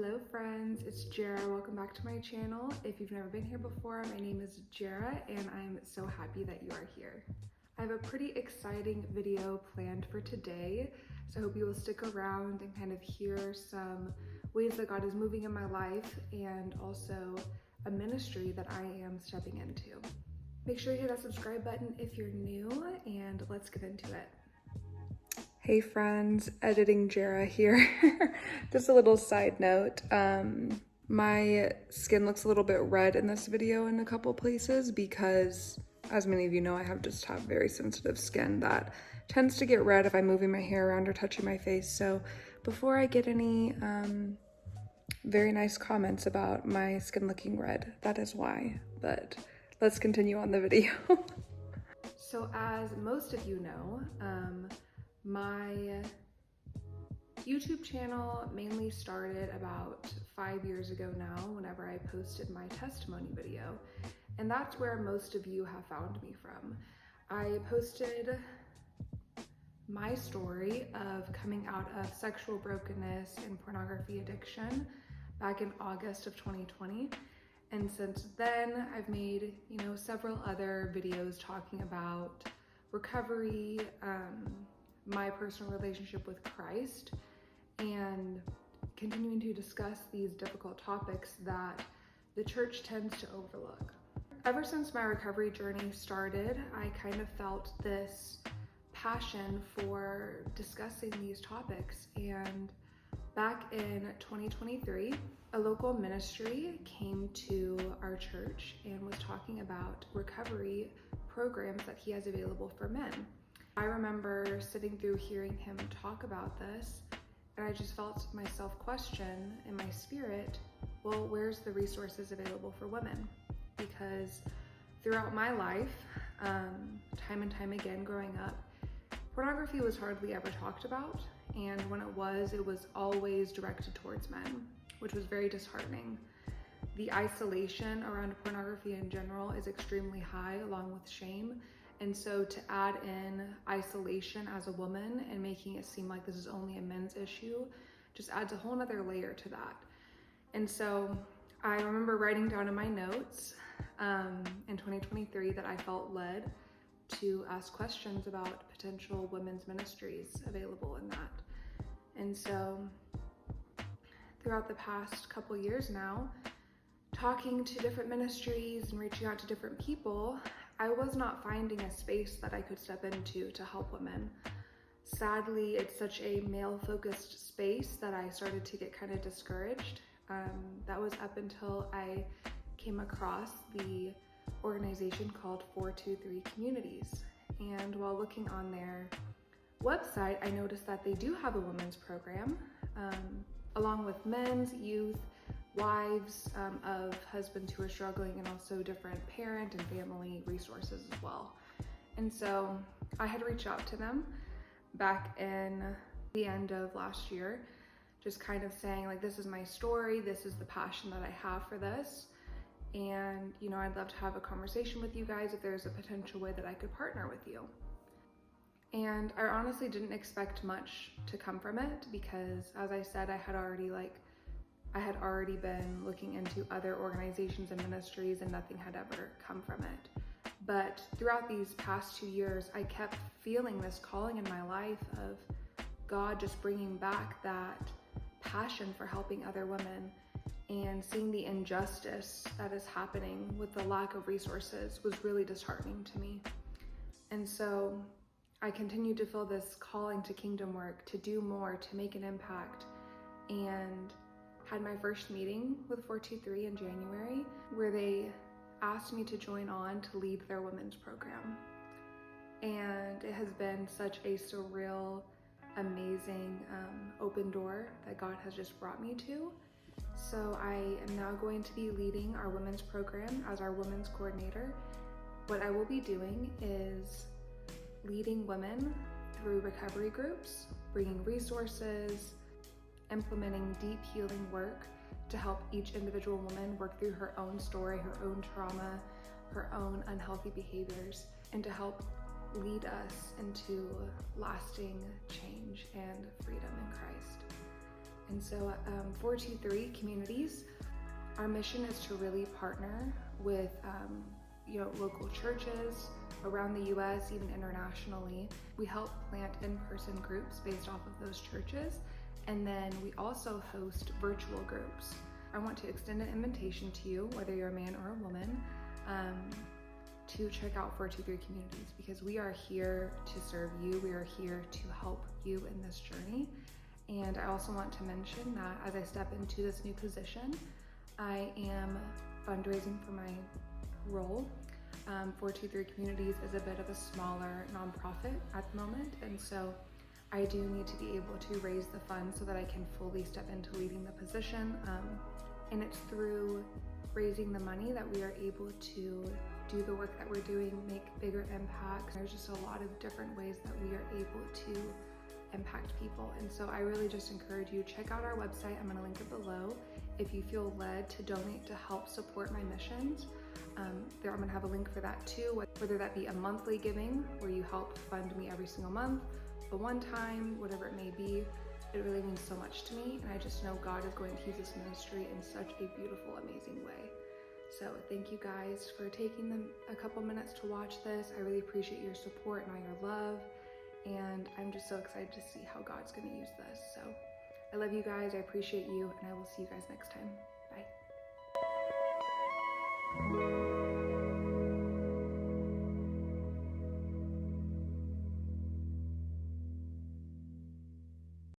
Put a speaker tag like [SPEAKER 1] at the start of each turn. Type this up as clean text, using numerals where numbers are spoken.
[SPEAKER 1] Hello friends, it's Jara. Welcome back to my channel. If you've never been here before, my name is Jara and I'm so happy that you are here. I have a pretty exciting video planned for today, so I hope you will stick around and kind of hear some ways that God is moving in my life and also a ministry that I am stepping into. Make sure you hit that subscribe button if you're new, and let's get into it. Hey friends, editing Jara here. Just a little side note. My skin looks a little bit red in this video in a couple places because, as many of you know, I have very sensitive skin that tends to get red if I'm moving my hair around or touching my face. So before I get any very nice comments about my skin looking red, that is why. But let's continue on the video. So as most of you know, my YouTube channel mainly started about 5 years ago now, whenever I posted my testimony video. And that's where most of you have found me from. I posted my story of coming out of sexual brokenness and pornography addiction back in August of 2020. And since then, I've made, several other videos talking about recovery, my personal relationship with Christ, and continuing to discuss these difficult topics that the church tends to overlook. Ever since my recovery journey started, I kind of felt this passion for discussing these topics. And back in 2023, a local ministry came to our church and was talking about recovery programs that he has available for men. I remember sitting through hearing him talk about this, and I just felt myself question in my spirit, well, where's the resources available for women? Because throughout my life, time and time again growing up, pornography was hardly ever talked about, and when it was always directed towards men, which was very disheartening. The isolation around pornography in general is extremely high, along with shame. And so to add in isolation as a woman and making it seem like this is only a men's issue just adds a whole nother layer to that. And so I remember writing down in my notes in 2023 that I felt led to ask questions about potential women's ministries available in that. And so throughout the past couple years now, talking to different ministries and reaching out to different people, I was not finding a space that I could step into to help women. Sadly, it's such a male-focused space that I started to get kind of discouraged. That was up until I came across the organization called 423 Communities. And while looking on their website, I noticed that they do have a women's program, along with men's, youth, wives of husbands who are struggling, and also different parent and family resources as well. And so I had reached out to them back in the end of last year, just kind of saying like, this is my story, this is the passion that I have for this, and I'd love to have a conversation with you guys if there's a potential way that I could partner with you. And I honestly didn't expect much to come from it because, as I said, I had already been looking into other organizations and ministries and nothing had ever come from it. But throughout these past 2 years, I kept feeling this calling in my life of God just bringing back that passion for helping other women, and seeing the injustice that is happening with the lack of resources was really disheartening to me. And so I continued to feel this calling to kingdom work, to do more, to make an impact, and had my first meeting with 423 in January, where they asked me to join on to lead their women's program. And it has been such a surreal, amazing, open door that God has just brought me to. So I am now going to be leading our women's program as our women's coordinator. What I will be doing is leading women through recovery groups, bringing resources, implementing deep healing work to help each individual woman work through her own story, her own trauma, her own unhealthy behaviors, and to help lead us into lasting change and freedom in Christ. And so 423 Communities, our mission is to really partner with local churches around the US, even internationally. We help plant in-person groups based off of those churches, and then we also host virtual groups. I want to extend an invitation to you, whether you're a man or a woman, to check out 423 Communities, because we are here to serve you. We are here to help you in this journey. And I also want to mention that as I step into this new position, I am fundraising for my role. 423 Communities is a bit of a smaller nonprofit at the moment, and so I do need to be able to raise the funds so that I can fully step into leading the position. And it's through raising the money that we are able to do the work that we're doing, make bigger impacts. There's just a lot of different ways that we are able to impact people. And so I really just encourage you, check out our website. I'm gonna link it below. If you feel led to donate to help support my missions, I'm gonna have a link for that too, whether that be a monthly giving where you help fund me every single month, a one-time, whatever it may be. It really means so much to me, and I just know God is going to use this ministry in such a beautiful, amazing way. So thank you guys for taking a couple minutes to watch this. I really appreciate your support and all your love, and I'm just so excited to see how God's gonna use this. So I love you guys, I appreciate you, and I will see you guys next time. Bye.